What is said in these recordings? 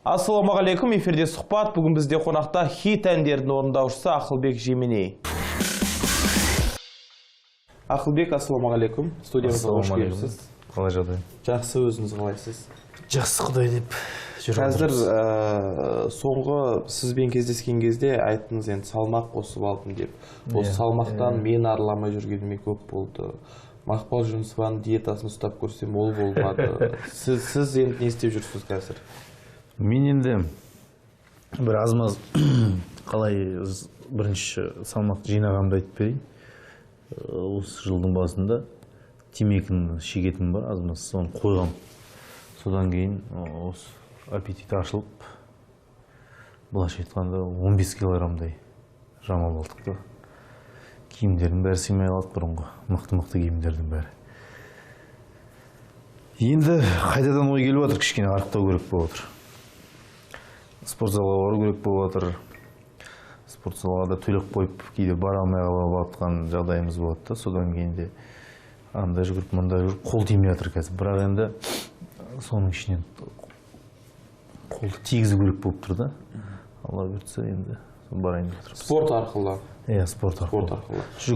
Ассалаумағалейкум, эфирде сұхбат. Бүгін бізде қонақта хит әндердің орындаушысы Ақылбек Жеменей. Ақылбек, ассалаумағалейкум. Студиямызға қош келіпсіз. Қалай жағдай? Жақсы, өзіңіз қалайсыз? Жақсы, Құдай деп. Қазір соңғы сізбен кездескен кезде айттыңыз, енді салмақ қосып алдым деп. Осы салмақтан мен арыламай жүргеніме көп болды. Мақпал Жүнісованың диетасын ұстап көрсем, ол болмады. Сіз енді не істеп жүрсіз қазір? Мен енді бір азмаз қалай бірінші салмақ жинағанымды айтып берейін. Осы жылдың басында темекіні шегетім бар, азмаз соны қойғам. Содан кейін осы аппетит ашылып, былайша айтқанда 15 килограммдай жамап алдық та. Киімдердің бәрі сыймай қалды бұрынғы, мықты киімдердің бәрі. Енді қайтадан ой келіп отыр, кішкене арықтау керек болып отыр. Спортзалға бару керек болып отыр. Спортзалға да төлеп қойып, кейде бара алмай қалып жатқан жағдайымыз болады да. Содан кейін де анда жүгіріп, мында жүгіріп, қол тимей жатыр қазір. Бірақ енді соның ішінен қолды тигізу керек болып тұр да. Алла бұйыртса енді барайын деп отырмыз. Спорт арқылы? Иә, спорт арқылы.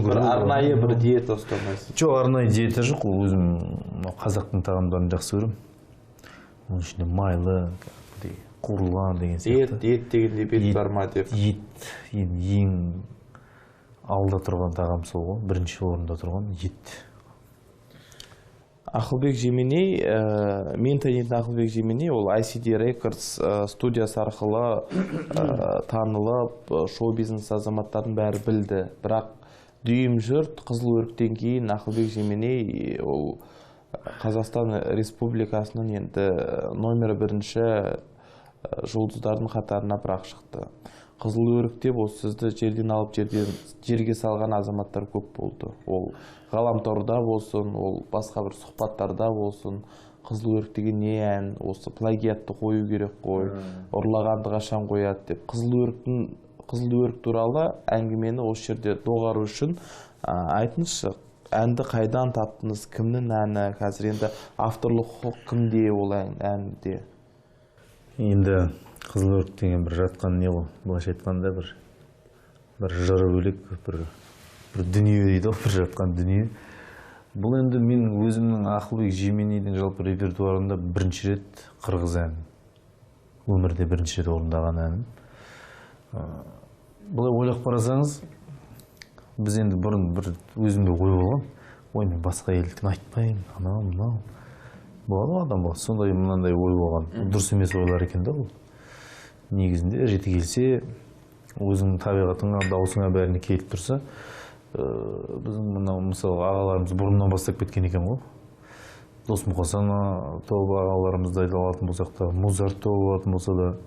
Бір арнайы бір диета ұстамайсыз? Жоқ, арнайы диета жоқ. Өзім қазақтың тағамдарын жақсы көремін. Оның ішінде майлы, қуырылған деген сияқты. Ет дегенде бет бар ма деп? Ет, ең алда тұрған тағам сол ғой. Бірінші орында тұрған ет. Ақылбек Жеменей, мен танитын Ақылбек Жеменей, ол ICD Records студиясы арқылы танылып, шоу-бизнес азаматтардың бәрі білді. Бірақ дүйім жұрт Қызыл өріктен кейін Ақылбек Жеменей ол Қазақстан Республикасының енді номері бірінші жұлдыздардың қатарына бірақ шықты. Қызыл өрікте ол сізді жерден алып жерге салған азаматтар көп болды. Ол ғаламторда болсын, ол басқа бір сұхбаттарда болсын. Қызыл өрік деген не ән, осы плагиатты қою керек қой, ұрлағанды қашан қояды деп. Қызыл өрік туралы әңгімені осы жерде доғару үшін айтыңызшы, әнді қайдан таптыңыз, кімнің әні, қазір енді авторлық құқық кімде ол әнде? Енді Қызыл өрік деген бір жатқан не ол, былайша айтқанда бір жыры бөлек, бір дүние дейді ғой, бір жатқан дүние. Бұл енді мен өзімнің Ақылбек Жеменейдің жалпы репертуарында бірінші рет қырғыз әнін, өмірде бірінші рет орындаған әнім. Бұлай ойлап қарасаңыз, біз енді бұрын бір өзімде ой болған, ой мен басқа елден айтпаймын, анау, мынау. Болады ғой адам, сондай мынандай ой болған. Дұрыс емес ойлар екен да ол. Негізінде реті келсе, өзіңнің табиғатыңа, даусыңа бәріне келіп тұрса, біздің мынау мысалы ағаларымыз бұрыннан бастап кеткен екен ғой. Досмұқасан тобы ағаларымызды айта алатын болсақ та, Музарт тобы алатын болса да,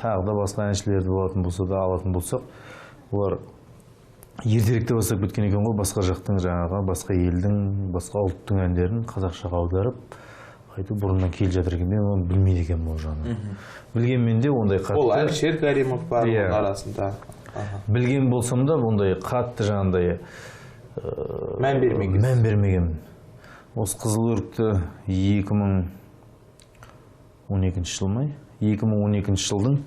тағы да басқа әншілерді алатын болса да, алатын болсақ, олар ертеректе бастап кеткен екен ғой, басқа жақтың жаңағы, басқа елдің, басқа ұлттың әндерін қазақшаға аударып, қайтып бұрыннан келе жатыр екен, мен оны білмейді екен бұл жаңа. Білгенмен де ондай қатты. Ол Әлішер Кәрімов бар арасында. Білген болсам да ондай қатты жаңағындай мән бермеген. Осы Қызыл өрікті 2012 жыл ма? 2012 жылдың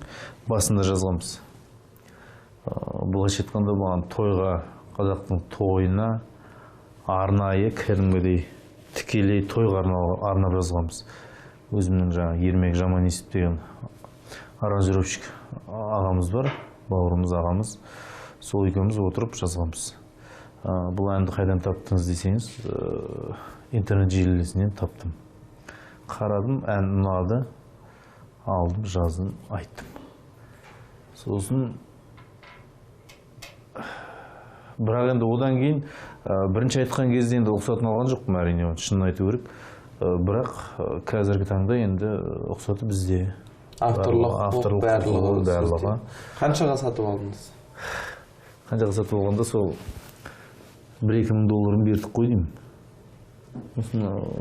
басында жазғанбыз. Былайша айтқанда маған тойға, қазақтың тойына арнайы кәдімгідей тікелей тойға арнап жазғанбыз. Өзімнің жаңа Ермек Жаманесіп деген аранжировщик ағамыз бар, бауырымыз ағамыз. Сол екеуміз отырып жазғанбыз. Бұл әнді қайдан таптыңыз десеңіз, интернет желісінен таптым. Қарадым, ән ұнады, алдым, жаздым, айттым. Сосын бірақ енді одан кейін бірінші айтқан кезде енді ұқсатын алған жоқпын, әрине, шынын айту керек. Бірақ қазіргі таңда енді ұқсаты бізде. Авторлық барлығы. Қаншаға сатып алдыңыз? Қаншаға сатып алғанда сол $1-2 мың бердік қой деймін.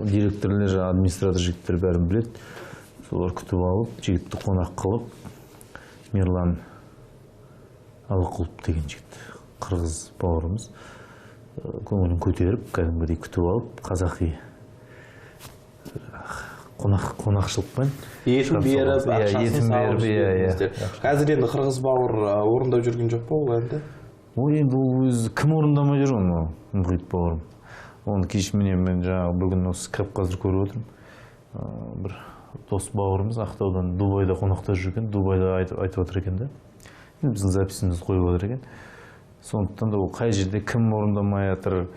Директорлер, администратор жігіттер бәрін біледі. Солар күтіп алып, жігітті қонақ қылып, Мерлан Алықұлып деген жігіт, қырғыз бауырымыз, көңілін көтеріп, кәдімгідей күтіп алып, қазақи қонақшылықпен етін беріп ақшасын салып жүргендер. Қазір енді қырғыз бауыр орындап жүрген жоқ па ол әнді? Ой, енді ол өзі кім орындамай жүр оны, Мұхит бауырым. Оны кеш мен жаңағы бүгін осы Кавказды көріп отырмын. Бір дос бауырымыз Ақтаудан Дубайда қонақта жүрген, Дубайда айтып отыр екен да. Біздің записімізді қойып отыр екен. Сондықтан да ол қай жерде кім орындамай жатыр.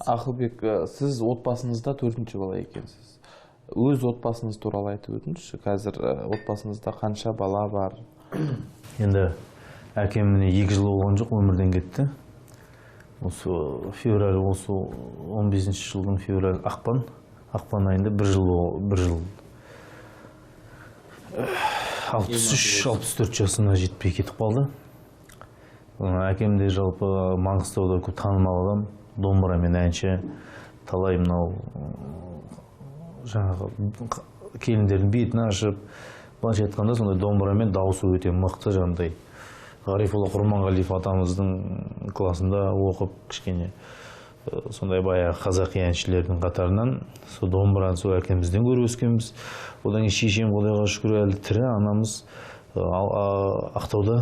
Ақылбек, сіз отбасыңызда 4-ші бала екенсіз. Өз отбасыңыз туралы айтып өтіңізші. Қазір отбасыңызда қанша бала бар? Енді әкем міне 2 жыл болған жоқ, өмірден кетті. Осы февраль, осы 15-ші жылдың февраль, ақпан айында 1 жыл 63-64 жасына жетпей кетіп қалды. Әкем де жалпы Маңғыстауда танымал адам, домбырамен әнші, талай мынау жаңағы келіндердің бетін ашып, былайша айтқанда сондай домбырамен дауысы өте мықты, жаңағыдай Ғарифолла Құрманғалиев атамыздың классында оқып, кішкене сондай баяғы қазақи әншілердің қатарынан сол домбыраны сол әкемізден көріп өскенбіз. Одан кейін шешем Құдайға шүкір әлі тірі, анамыз Ақтауда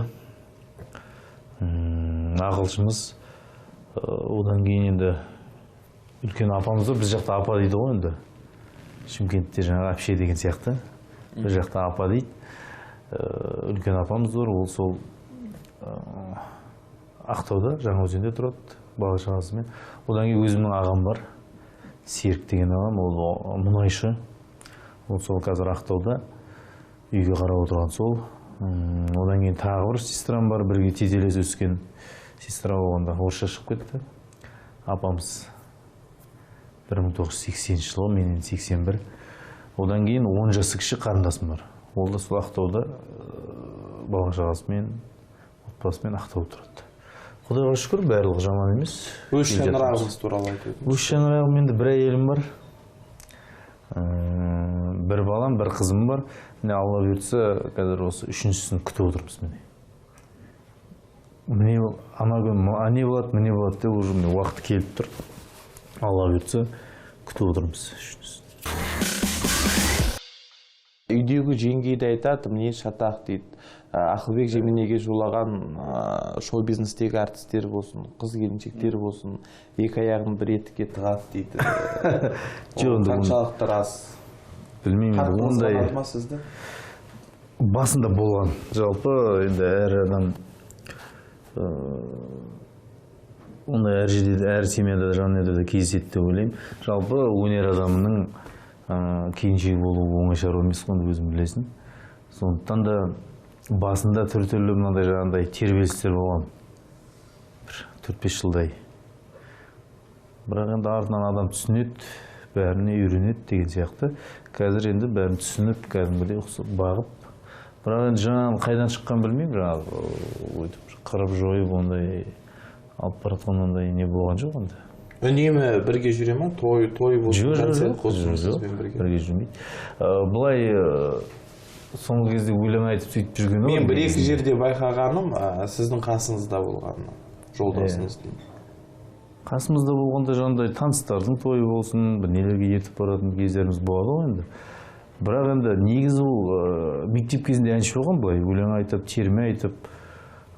ағылшымыз. Одан кейін енді үлкен апамыз да, біз жақта апа дейді ғой енді. Шымкентте жаңағы әпше деген сияқты. Бір жақта апа дейді. Үлкен апамыз бар, ол сол Ақтауда, Жаңаөзенде тұрады, бала шағасымен. Одан кейін өзімнің ағам бар, Серік деген ағам, ол мұнайшы. Ол сол қазір Ақтауда үйге қарап отырған сол. Одан кейін тағы бір сестрам бар, бірге тезелес өскен сестра болғанда орысша шығып кетті. Апамыз 1980 жылы, менен 81. Одан кейін 10 жасы кіші қарындасым бар. Ол да сол Ақтауда бала шағасымен, отбасымен Ақтауда тұрады. Құдайға шүкір, барлығы жаман емес. Өз шаңырағыңыз туралы айтып өтіңіз. Өз шаңырағым, енді бір әйелім бар. Бір балам, бір қызым бар. Міне Алла бұйыртса, қазір осы 3-шісін күтіп отырмыз міне. Міне ана күн не болады, міне болады деп уже уақыт келіп тұр. Алла бұйыртса, күтіп отырмыз 3-шісін. Үйдегі жеңгейді айтады, міне шатақ дейді. Ақылбек жеменеге жолаған шоу-бизнестегі әртістер болсын, қыз келіншектер болсын, екі аяғын бір етікке тығады дейді. Қаншалықты рас? Білмеймін, ондай басында болған. Жалпы енді әр адам ондай әр жерде, әр семьяда, жанұяда да кездеседі деп ойлаймын. Жалпы өнер адамының келіншегі болу оңай шаруа емес қой, өзің білесің. Сондықтан да басында түрлі мынандай жаңағыдай тербелістер болған. 4-5 жылдай. Бірақ енді артынан адам түсінеді, бәріне үйренеді деген сияқты. Қазір енді бәрін түсініп, кәдімгідей бағып. Бірақ енді жаңағы қайдан шыққан білмеймін, жаңағы қырып жойып ондай алып баратқан ондай не болған жоқ енді. Үнемі бірге жүре ма? Той болсын, концерт болсын сізбен бірге? Бірге жүрмейді. Бұлай соңғы кезде өлең айтып сөйтіп жүрген. Мен бір-екі жерде байқағаным, сіздің қасыңызда болғаны, жолдасыңыз деймін. Қасымызда болғанда жаңағыдай таныстардың тойы болсын, бір нелерге ертіп баратын кездеріміз болады ғой енді. Бірақ енді негізі ол мектеп кезінде әнші болған, былай өлең айтып, терме айтып,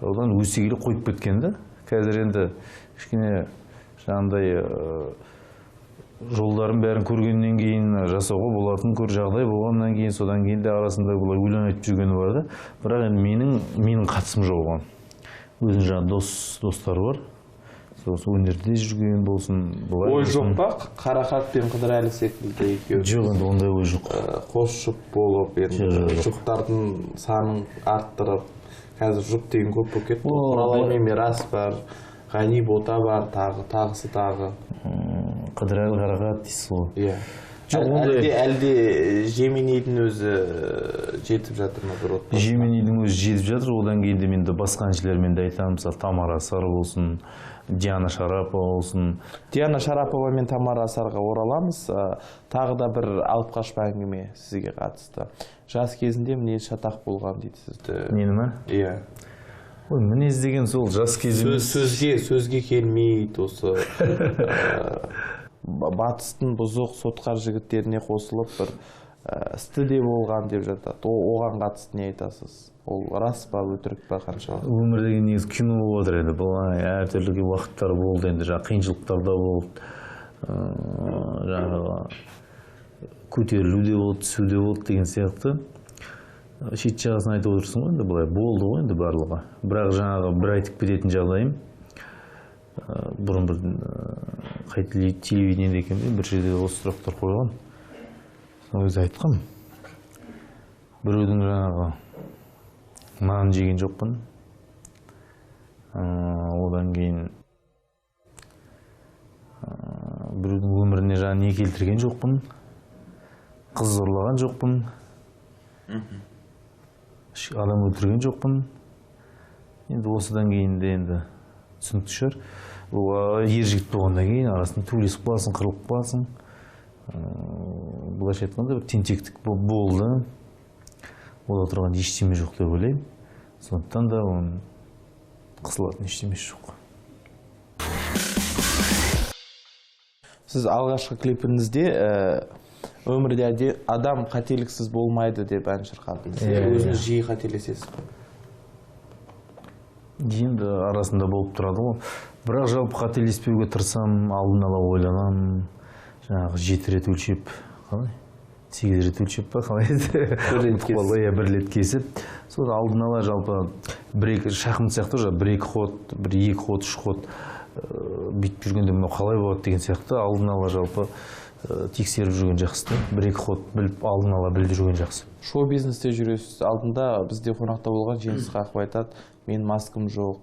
одан өсе келе қойып кеткен да. Қазір енді кішкене жаңағыдай жолдарын бәрін көргеннен кейін жасауға болатын жағдай болғаннан кейін, содан кейін де арасында бұлай өлең айтып жүргені бар да. бірақ енді менің қатысым жоқ оған. Өзінің жаңағы достары бар. Осы өнерде жүрген болсын, бұлай. Ой жоқ па? Қарақат пен Қыдырәлі секілді екеуі. Жоқ, енді ондай ой жоқ. Қос жұп болып, жұптардың санын арттырып, қазір жұп деген көп болып кетті. Құралай мен Мирас бар, Ғани Бота бар, тағысы тағы. Қыдырәлі Қарақат дейсіз ғой. Иә. Әлде Жеменейдің өзі жетіп жатыр ма бір отбасы? Жеменейдің өзі жетіп жатыр, одан кейін де мен де басқа әншілермен де айтамын, мысалы Тамара Асар болсын, Диана Шарапова болсын. Диана Шарапова мен Тамара Асарға ораламыз. Тағы да бір алып қашпа әңгіме сізге қатысты. Жас кезінде мінез шатақ болған дейді сізді. Мені ма? Иә. Ой, мінез деген сол жас кезіміз. Сөзге келмейді осы. батыстың бұзық сотқар жігіттеріне қосылып бір істі де болған деп жатады. Оған қатысты не айтасыз? Ол рас па, өтірік па, қаншалық? Өмір деген негізі кино болып отыр енді. Былай әртүрлі уақыттар болды, енді жаңағы қиыншылықтар да болды. Жаңағы көтерілу де болды, түсу де болды деген сияқты. Шет жағасын айтып отырсың ғой, енді былай болды ғой енді барлығы. Бірақ жаңағы бір айтып кететін жағдайым, бұрын бір қай телевидениеде екен бір жерде осы сұрақтар қойған. Өзі айтқам, біреудің жаңағы нан жеген жоқпын, одан кейін біреудің өміріне жаңа не келтірген жоқпын, қыз зорлаған жоқпын, адам өлтірген жоқпын. Енді осыдан кейін де енді түсінікті шығар. Ер жігіт болғаннан кейін арасында төбелесіп қаласың, қырылып қаласың. Былайша айтқанда бір тентектік болды. Ода тұрған ештеме жоқ деп ойлаймын. Сондықтан да оның қысылатын ештемесі жоқ. Сіз алғашқы клипіңізде өмірде адам қателіксіз болмайды деп ән шырқадыңыз. Өзіңіз жиі қателесесіз. Енді арасында болып тұрады ғой. Бірақ жалпы қателеспеуге тырысам, алдын ала ойланам. Жаңағы 7 рет өлшеп, қалай? 8 рет өлшеп па, қалай? Бір рет кесіп. Сол алдын ала жалпы бір-екі шахмат сияқты ғой, бір-екі ход, бір-екі ход, 3 ход бүйтіп жүргенде мынау қалай болады деген сияқты алдын ала жалпы тексеріп жүрген жақсы. Бір-екі ход біліп, алдын ала біліп жүрген жақсы. Шоу бизнесте жүресіз. Алдында бізде қонақта болған Жеңіс Қақып айтады, мен маскам жоқ,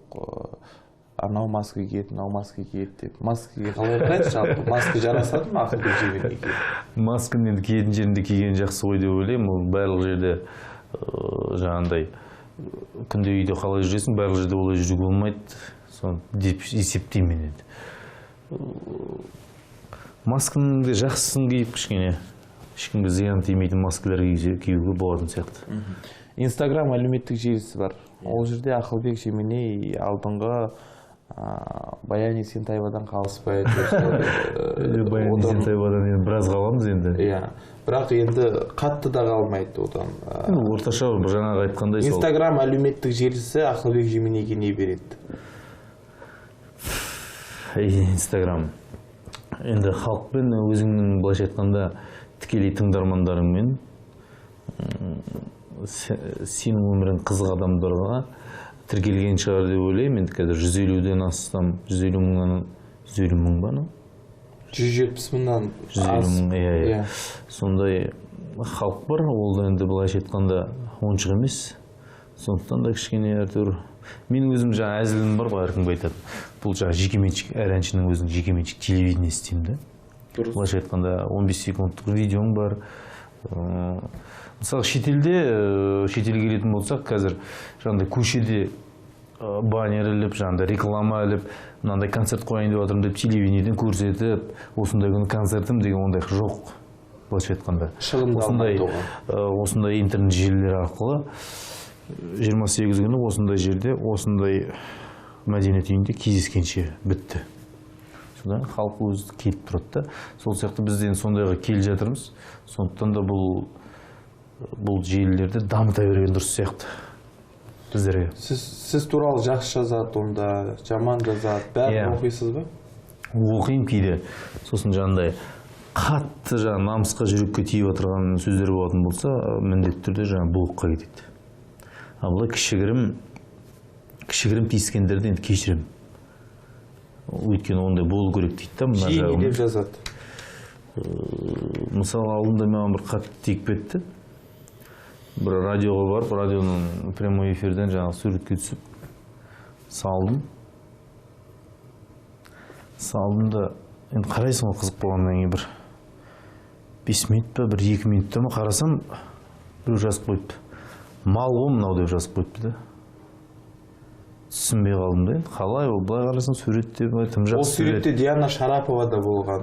анау маска киеді, мынау маска киеді деп. Маскаға қалай қарайсыз жалпы? Маска жарасады ма Ақылбек Жебенге киеді? Масканы енді киетін жерінде киген жақсы ғой деп ойлаймын. Ол барлық жерде жаңағындай күнде үйде қалай жүресің, барлық жерде олай жүруге болмайды. Соны деп есептеймін енді. Масканы да жақсысын киіп кішкене, ешкімге зиян тимейтін маскалар киюге болатын сияқты. Инстаграм әлеуметтік желісі бар. Ол жерде Ақылбек Жеменей алдыңғы Баян Есентаевадан қалыспай. Баян Есентаевадан біраз қаламыз енді. Бірақ енді қатты да қалмайды одан. Орташа жаңағы айтқандай. Инстаграм әлеуметтік желісі Ақылбек Жеменейге не береді? Инстаграм. Енді халықпен өзіңнің былайша айтқанда тікелей тыңдармандарыңмен сенің өмірің қызық адамдарға тіркелген шығар деп ойлаймын. Енді қазір 150-ден астам, 150 мың ба? 170 мыңнан аз. Сондай халық бар, ол енді былайша айтқанда оншық емес. Сондықтан да кішкене әртүр. Мен өзім жаңа әзілім бар ғой, әркімге айтады. Бұл жаңа жекеменшік, әр әншінің өзінің жекеменшік телевидение істеймін. Былайша айтқанда 15 секундтық видеоң бар. Мысалы шетелге келетін болсақ, қазір жаңағыдай көшеде баннер іліп, жаңағыдай реклама іліп, мынандай концерт қояйын деп жатырмын деп телевидениеден көрсетіп, осындай күні концертім деген ондай жоқ. Былайша айтқанда. Осындай интернет желілер арқылы 28 күні осындай жерде, осындай мәдениет үйінде кездескенше бітті. Содан халық өзі келіп тұрады. Сол сияқты бізден сондайға келе жатырмыз. Сондықтан да бұл желілерді дамыта берген дұрыс сияқты біздерге. Сіз туралы жақсы жазады, онда жаман жазады, бәрін оқисыз ба? Оқимын кейде. Сосын жаңағыдай қатты намысқа жүрекке тиіп отырған сөздер болатын болса, міндетті түрде блокқа кетеді. Бұл кішігірім тиіскендерді енді кешірім. Өйткені ондай болу керек дейді. Жиі не деп жазады? Мысалы, алдында маған бір қатты тиіп кетті. Бір радиоға барып, радионың прямой эфирден суретке түсіп салдым. Салдым да, енді қарайсың ғой қызық болғаннан кейін бір 5 минут па, бір 2 минутта ма қарасам, біреу жазып қойыпты. Мал ғой мынау деп жазып қойыпты да. Түсінбей қалдым да. Қалай ол, былай қарасаң суретте тым жақсы. Ол суретте Диана Шарапова да болған.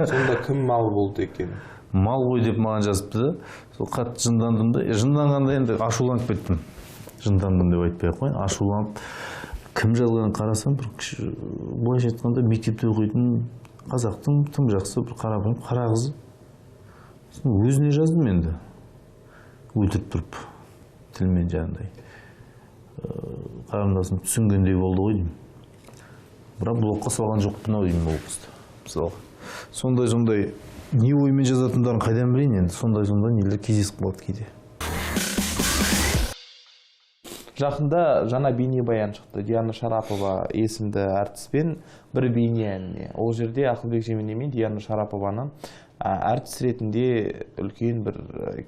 Сонда кім мал болды екен? Мал ғой деп маған жазыпты да. Сол қатты жындандым да. Жынданғанда енді ашуланып кеттім. Жындандым деп айтпай ақ қояйын. Ашуланып, кім жазғанын қарасам, бір былайша айтқанда мектепте оқитын қазақтың тым жақсы бір қарапайым қара қызы. Өзіне жаздым енді. Өлтіріп тұрып тілмен жаңағыдай. Қарындасым түсінгендей болды ғой деймін. Бірақ блокқа салған жоқпын ау деймін ол қызды. Мысалы, сондай не оймен жазатындарын қайдан білейін енді. Сондай нелер кездесіп қалады кейде. Жақында жаңа бейнебаян шықты. Диана Шарапова есімді әртіспен бір бейне әніне. Ол жерде Ақылбек Жеменей мен Диана Шарапованың әртіс ретінде үлкен бір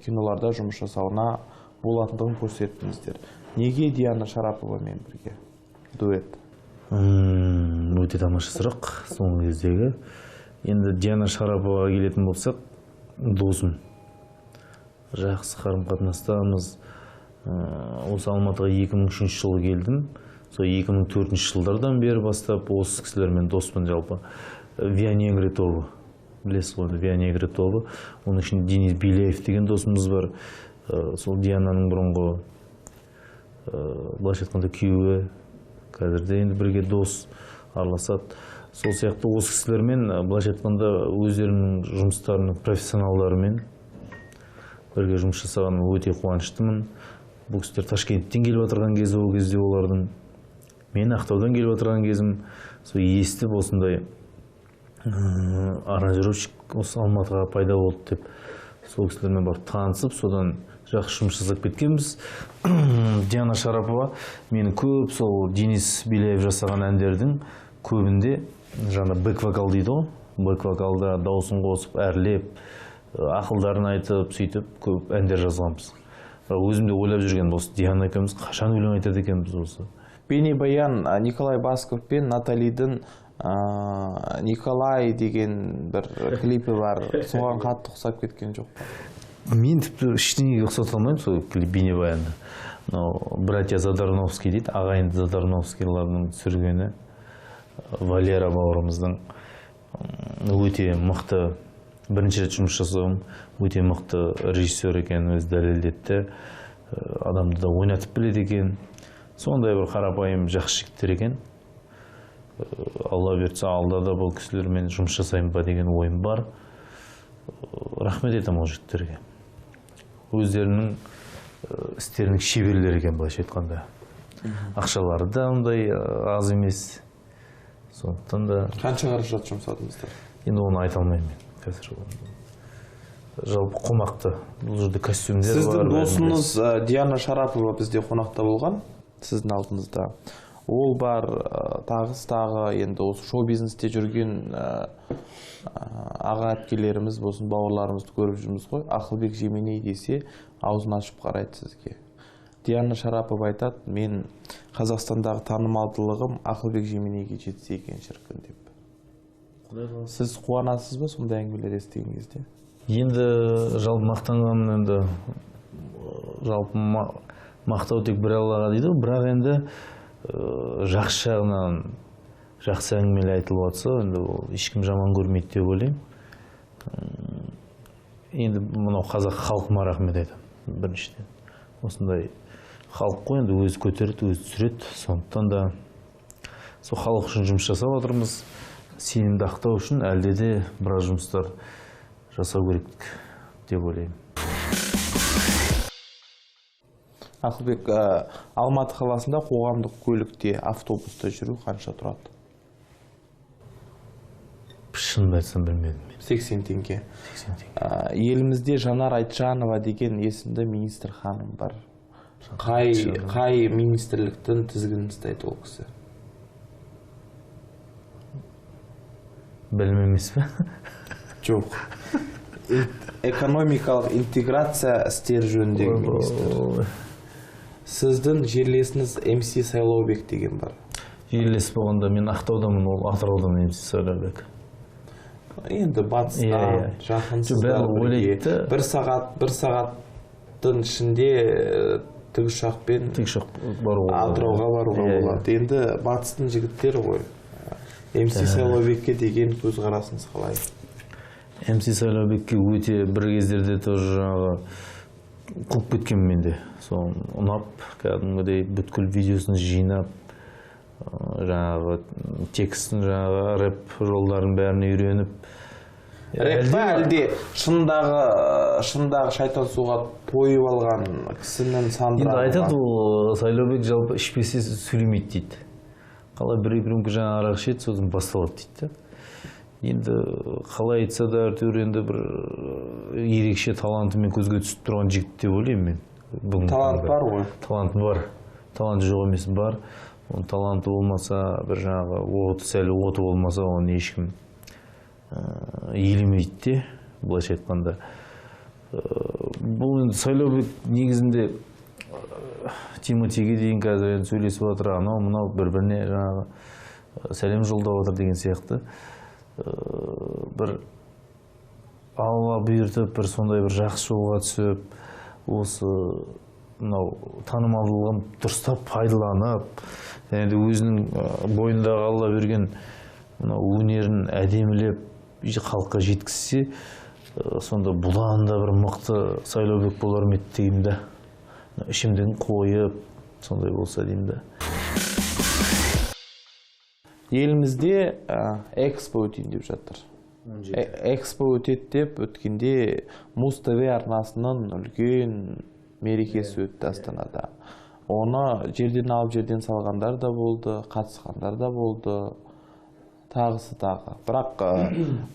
киноларда жұмыс жасауына болатындығын көрсеттіңіздер. Неге Диана Шараповамен бірге дуэт? Өте тамаша сұрақ соңғы кездегі. Енді Диана Шараповаға келетін болсақ, досым. Жақсы қарым-қатынастамыз. Осы Алматыға 2003 жылы келдім. Сол 2004 жылдардан бері бастап осы кісілермен доспын жалпы. Вианегры тобы. Білесіз ғой, Вианегры тобы. Оның ішінде Денис Беляев деген досымыз бар. Сол Диананың бұрынғы былайша айтқанда күйеуі. Қазірде енді бірге дос араласады. Сол сияқты осы кісілермен былайша айтқанда өздерінің жұмыстарының профессионалдарымен бірге жұмыс жасағаныма өте қуаныштымын. Бұл кісілер Ташкенттен келіп отырған кезі, ол кезде олардың. Мен Ақтаудан келіп отырған кезім, сол естіп осындай аранжировщик осы Алматыға пайда болды деп, сол кісілермен барып танысып, содан жақсы жұмыс жасап кеткенбіз. Диана Шарапова мені көп сол Денис Беляев жасаған әндердің көбінде жаңа бэк-вокал дейді ғой. Бэк-вокалда дауысын қосып, әрлеп, ақылдарын айтып, сөйтіп көп әндер жазғанбыз. Өзімде ойлап жүрген осы Диана екеуміз қашан өлең айтады екенбіз осы. Бейнебаян Николай Басков пен Наталидің Николай деген бір клипі бар. Соған қатты ұқсап кеткен жоқ па? Мен тіпті ештеңеге ұқсата алмаймын сол бейнебаянды. Братья Задарновский дейді, ағайынды Задарновскийлардың түсіргені. Валера бауырымыздың өте мықты, бірінші рет жұмыс жасауым, өте мықты режиссер екенін өзі дәлелдетті. Адамды да ойнатып біледі екен. Сондай бір қарапайым жақсы жігіттер екен. Алла берсе, алда да бұл кісілермен жұмыс жасаймын ба деген ойым бар. Рахмет етем ол жігіттерге. Өздерінің істерінің шеберлері екен былайша айтқанда. Ақшалары да ондай аз емес. Сондықтан да Қанша қаражат жұмсадыңыздар? енді оны айта алмаймын мен қазір. Жалпы қомақты. Бұл жерде костюмдер бар. Сіздің досыңыз Диана Шарапова бізде қонақта болған, сіздің алдыңызда. Ол бар, тағы енді осы шоу-бизнесте жүрген аға әпкелеріміз болсын, бауырларымызды көріп жүрміз ғой. Ақылбек Жеменей десе, аузын ашып қарайды сізге. Диана Шарапова айтады, мен Қазақстандағы танымалдылығым Ақылбек Жеменейге жетсе екен шіркін деп. Сіз қуанасыз ба сондай әңгімелер естіген кезде? Енді жалпы мақтанғанмын, енді жалпы мақтау тек бір Аллаға дейді, бірақ енді жақсы жағынан жақсы әңгімелер айтылып жатса, енді ол ешкім жаман көрмейді деп ойлаймын. Енді мынау қазақ халқыма рахмет айтамын біріншіден. Осындай халық қой, енді өзі көтереді, өзі түсіреді. Сондықтан да сол халық үшін жұмыс жасап отырмыз. Сенімді ақтау үшін әлде де біраз жұмыстар жасау керек деп ойлаймын. Ақылбек, Алматы қаласында қоғамдық көлікте, автобуста жүру қанша тұрады? Шынымды айтсам білмедім. 80 теңге. 80 теңге. Елімізде Жанар Айтжанова деген есімді министр ханым бар. Қай министрліктің тізгінін ұстайды ол кісі? Білмемес пе? Жоқ. Экономикалық интеграция істер жөніндегі министр. Сіздің жерлесіңіз МС Сайлаубек деген бар. Жерлес болғанда мен Ақтаудамын, ол Атыраудан МС Сайлаубек. Енді батыстан жақынсыздар бірге. Бір сағаттың ішінде тікұшақпен Атырауға баруға болады. Енді батыстың жігіттері ғой. МС Сайлаубекке деген көзқарасыңыз қалай? МС Сайлаубекке өте бір кездерде тоже жаңағы қуып кеткен менде. Соны ұнап, кәдімгідей бүткіл видеосын жинап, жаңағы текстін, жаңағы рэп жолдарын бәрін үйреніп. Рэп па әлде шындағы шайтан суға тойып алған кісінің Енді сандырағы? айтады ол Сайлаубек жалпы ішпесе сөйлемейді дейді. Қалай бір-екі рөмке жаңа арақ ішеді, сосын басталады дейді. Енді қалай айтса да әйтеуір енді бір ерекше талантымен көзге түсіп тұрған жігіт деп ойлаймын мен. Талант бар ғой? Талант бар. Талант жоқ емес, бар. Оның таланты болмаса, бір жаңағы сәл оты болмаса, оны ешкім елемейді де, былайша айтқанда. Бұл енді Сайлаубек негізінде Тимотиге дейін қазір сөйлесіп жатыр, анау мынау бір-біріне жаңағы сәлем жолдап отыр деген сияқты. Бір Алла бұйыртып, бір сондай бір жақсы жолға түсіп, осы мынау танымалдылығын дұрыстап пайдаланып, және өзінің бойындағы Алла берген мынау өнерін әдемілеп халыққа жеткізсе, сонда бұдан да бір мықты Сайлаубек болар ма еді деймін да. Ішімдігін қойып, сондай болса деймін да. Елімізде экспо өтейін деп жатыр. Экспо өтеді деп өткенде Муз ТВ арнасының үлкен мерекесі өтті Астанада. Оны жерден алып жерден салғандар да болды, қатысқандар да болды, тағысы тағы. Бірақ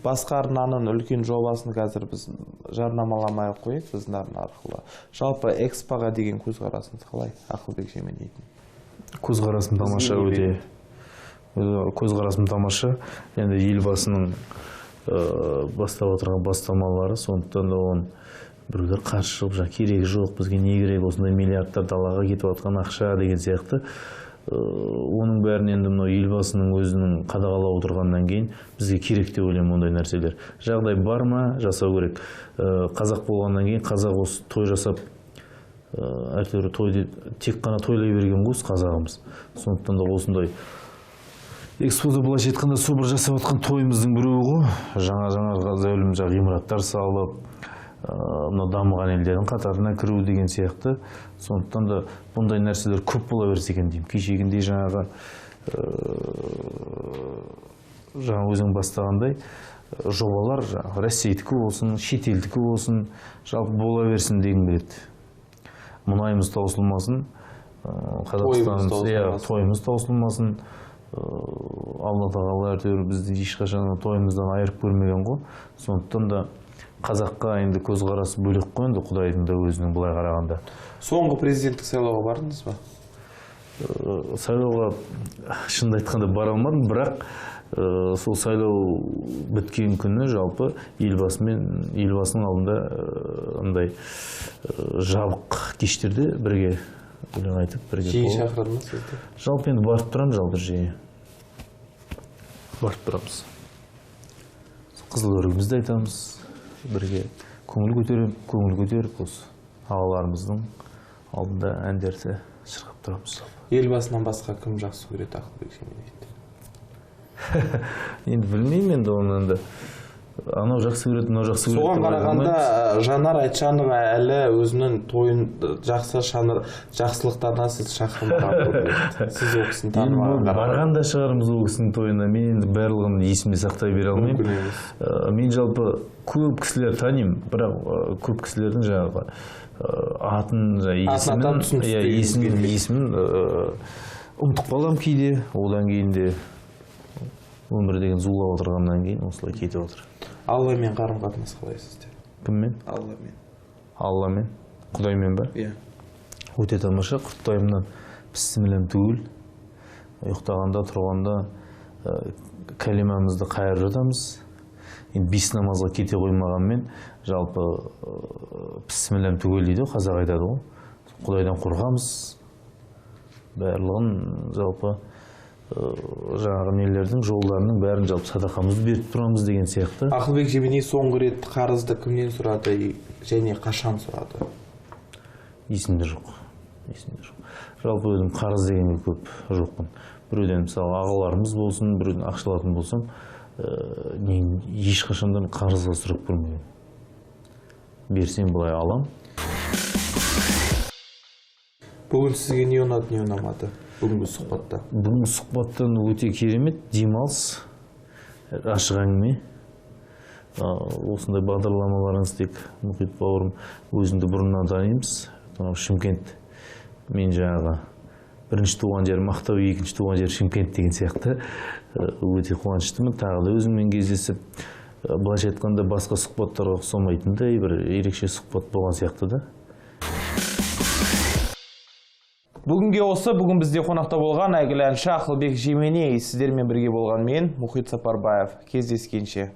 басқа арнаның үлкен жобасын қазір біз жарнамаламай қойып, біздің арна арқылы. Жалпы экспоға деген көзқарасыңыз қалай, Ақылбек Жеменейдің? Көзқарасым тамаша өте. Көзқарасым тамаша. Енді елбасының бастап отырған бастамалары, сондықтан да оның біреулер қарсы шығып, керегі жоқ, бізге не керек, осындай миллиардтар далаға кетіп жатқан ақша деген сияқты. Оның бәрін енді мынау елбасының өзінің қадағалап отырғаннан кейін бізге керек деп ойлаймын ондай нәрселер. Жағдай бар ма, жасау керек. Қазақ болғаннан кейін қазақ осы той жасап, әйтеуір тойды тек қана тойлай берген ғой қазағымыз. Сондықтан да осындай экспода былайша айтқанда сол бір жасап жатқан тойымыздың біреуі ғой. Жаңа зәулім ғимараттар салып, мына дамыған елдердің қатарына кіру деген сияқты. Сондықтан да бұндай нәрселер көп бола берсе екен деймін. Кешегіндей жаңағы өзің бастағандай жобалар Россиядікі болсын, шетелдікі болсын, жалпы бола берсін дегім келеді. Мұнайымыз таусылмасын, тойымыз таусылмасын. Алла тағала әйтеуір бізді ешқашан тойымыздан айырып көрмеген ғой. Сондықтан да қазаққа енді көзқарасы бөлек қой, енді Құдайдың да өзінің былай қарағанда. Соңғы президенттік сайлауға бардыңыз ба? Сайлауға шынды айтқанда бара алмадым, бірақ сол сайлау біткен күні жалпы елбасының алдында андай жабық кештерде бірге өлең айтып, бірге жиі шақырды ма сізді? Жалпы енді барып тұрамыз, жалпы жиі барып тұрамыз. Қызыл өрігімізді айтамыз, бірге көңіл көтеріп осы ағаларымыздың алдында әндерді шырқап тұрамыз. Елбасынан басқа кім жақсы көреді Ақылбек Жеменейді? Енді білмеймін, енді оны енді анау жақсы көреді, мынау жақсы көреді. Соған қарағанда Жанар Айтжанова әлі өзінің тойын жақсылықтарына сіз шақырмаған. Сіз ол кісіні танымаған. Барған да шығармыз ол кісінің тойына. Мен енді барлығын есімде сақтай бере алмаймын. Мен жалпы көп кісілер танимын, бірақ көп кісілердің жаңағы атын, есімін ұмытып қалам кейде, одан кейін де өмір деген зулап отырғаннан кейін осылай кетіп отыр. Алламен қарым-қатынас қалай сізде? Кіммен? Алламен. Алламен? Құдаймен ба? Иә. Өте тамаша. Құдайымнан бісмілләм түгіл. Ұйықтағанда, тұрғанда кәлимамызды қайыр жатамыз. Енді 5 намазға кете қоймағанмен, жалпы бісмілләм түгел дейді, қазақ айтады ғой. Құдайдан қорғамыз. Барлығын жалпы жаңағы нелердің жолдарының бәрін жалпы садақамызды беріп тұрамыз деген сияқты. Ақылбек Жеменей соңғы рет қарызды кімнен сұрады және қашан сұрады? Есімде жоқ. Жалпы өзім қарыз дегенге көп жоқпын. Біреуден мысалы ағаларымыз болсын, біреуден ақша алатын болсам, ешқашандан қарызға сұрап көрмеген. Берсем былай алам. Бүгін сізге не ұнады, не ұнамады? бүгінгі сұхбатта? Бүгінгі сұхбаттан өте керемет, демалыс, ашық әңгіме. Осындай бағдарламаларыңыз тек Мұхит бауырым өзіңді бұрыннан танимыз. Шымкент, мен жаңағы бірінші туған жерім Ақтау, екінші туған жер Шымкент деген сияқты өте қуаныштымын. Тағы да өзіңмен кездесіп, былайша айтқанда басқа сұхбаттарға ұқсамайтындай бір ерекше сұхбат болған сияқты да. Бүгінге осы, бүгін бізде қонақта болған әйгілі әнші Ақылбек Жеменей сіздермен бірге болған мен, Мұхит Сапарбаев. Кездескенше.